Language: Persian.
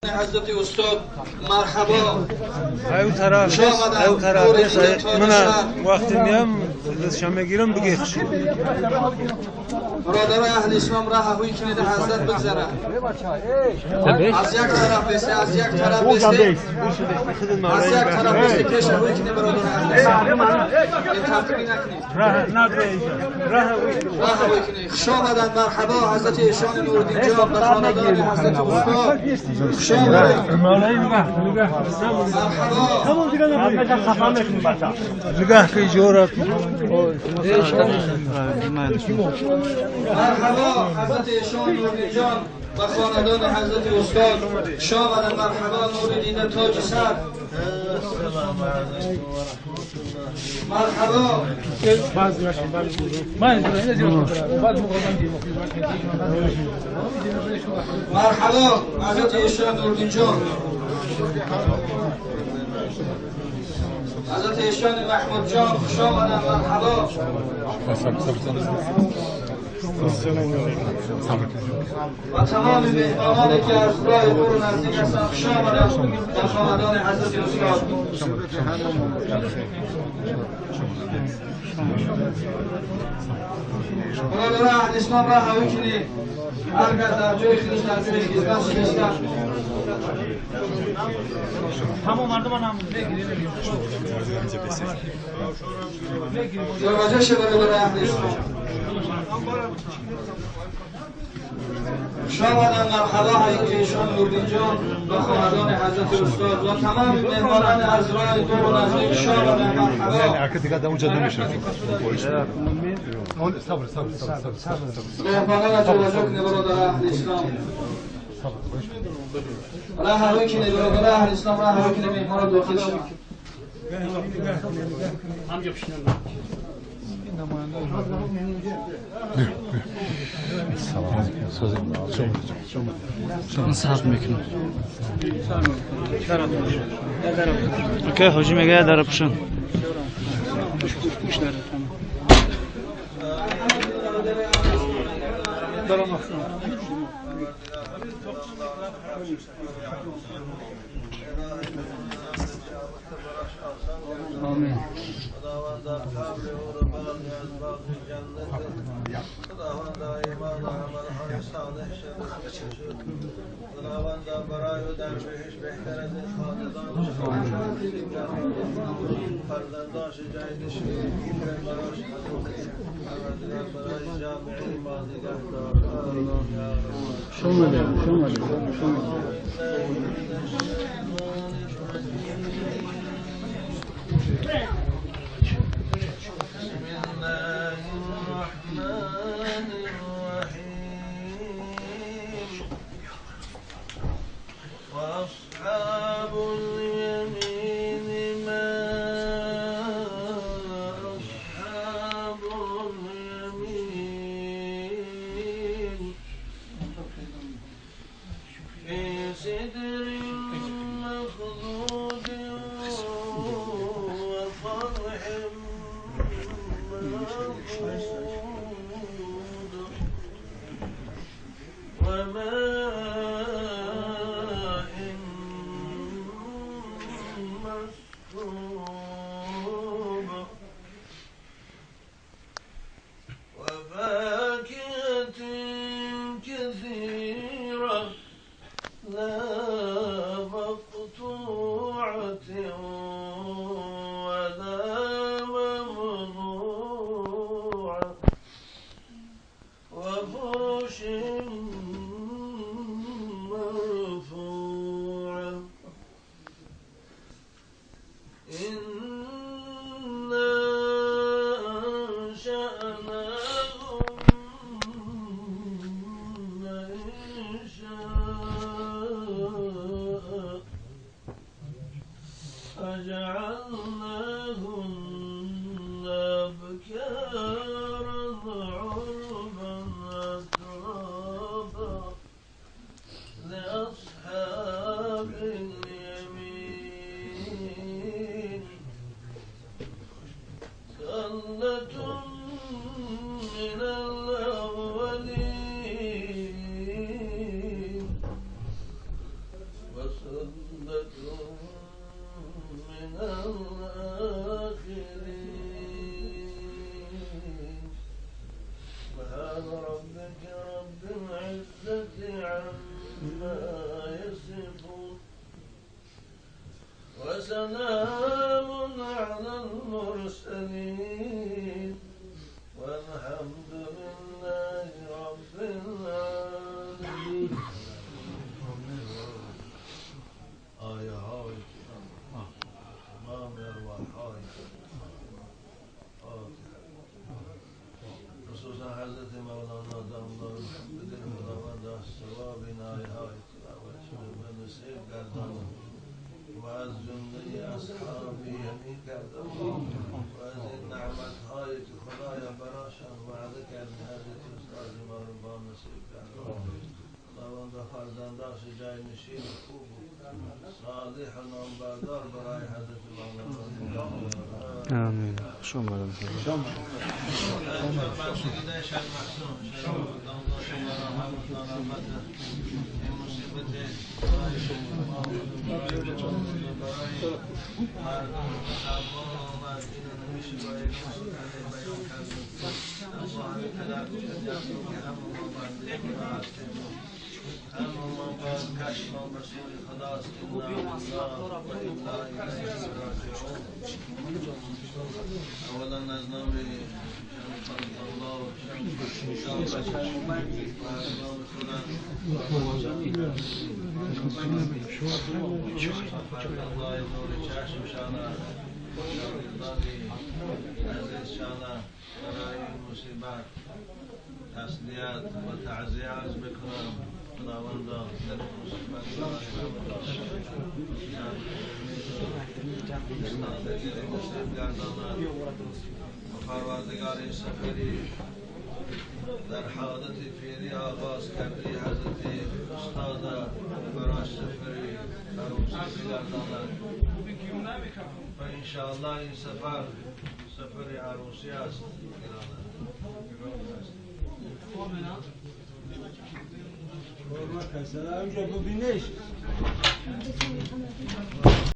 حضرت استاد مرحبا. اون طرف من وقتی میام دستشم میگیرم بگیر برادر اهل اسلام راه هوی کنید حضرت بگذره از یک طرف بسته از یک طرف بسته از یک طرف بسته پیش هوی کنید برادر اهل اسلام ترتیبی نکنید راه هوی کنید. خوش آمدن مرحبا حضرت ایشان نوردین جان به خاندان حضرت استاد. خوش آمدن نگاه که جورا مرحبا حضرت ایشان نوردین جان و خاندان حضرت استاد. خوش آمدن مرحبا نوردین تاج سر. مرحبا مرحبا حضرت ایشان نوردین جان حضرت ایشان محمود جان. خوش آمدن مرحبا. و تمام مهمانانی که از راه دور و نزدیک هستند خوش آمدن در خاندان حضرت استاد. برادر اهل اسلام را هوی کنید. هر کس در جای خویش در جای خدمت نشستن. همون مردم هم دروازه شه برادر اهل اسلام. شامدن مرحبا حضرت ایشان نوردین جان و خاندان حضرت استاد و تمام مهمانان از راه دور و نزدیک شامدن مرحبا. مهمانان را جلوه کنید برادر اهل اسلام. راه هوی کنید برادر اهل اسلام. راه هوی کنید مهمان داخل شد. انصاف میکنم اوکی حجی میگه در پشن آمین. خداوند در قبر او رو باقی از باقی جنت خداوند ایمان و عملهای صالح شد. خداوند برای او در بهش بهتر از این خاندان فرزنداش جایدش براش پروردگار برای جامعه ما نگهدار. شما وأصحاب اليمين ما أصحاب اليمين في سدر مخضود وفرح منضود وفاكهة كثيرة لا من الآخرين سبحان ربك رب العزة عما يصفون وسلام على المرسلين والحمد لله رب العالمين. آیه های تمام ارواح های خصوصا حضرت مولانا دامدار بدل خداوند از ثواب این آیه های تلاوت به نصیب گرداند و از جمله اصحابی یعنی کردم و از این نعمت هایی که خدایا براشان وعده کرد حضرت استاد ما رو با نصیب گرداند. خداوند فرزنداش جای نشین خوب صالح و نامبردار برای حضرت مولانا. آمین. شما برام اولا از نام الله نور چشم شانه عزیز شانه برای این مصیبت تسلیت و تعزیه عرض بکنم. خداوندا در مصیبت استادگی نصیب گرداند و پروردگار این سفری در حالت فعلی آغاز کردی حضرت استاد براش سفری عروسی بگرداند و انشاءالله این سفر عروسی است. Forma kasada önce bu bir ne iş?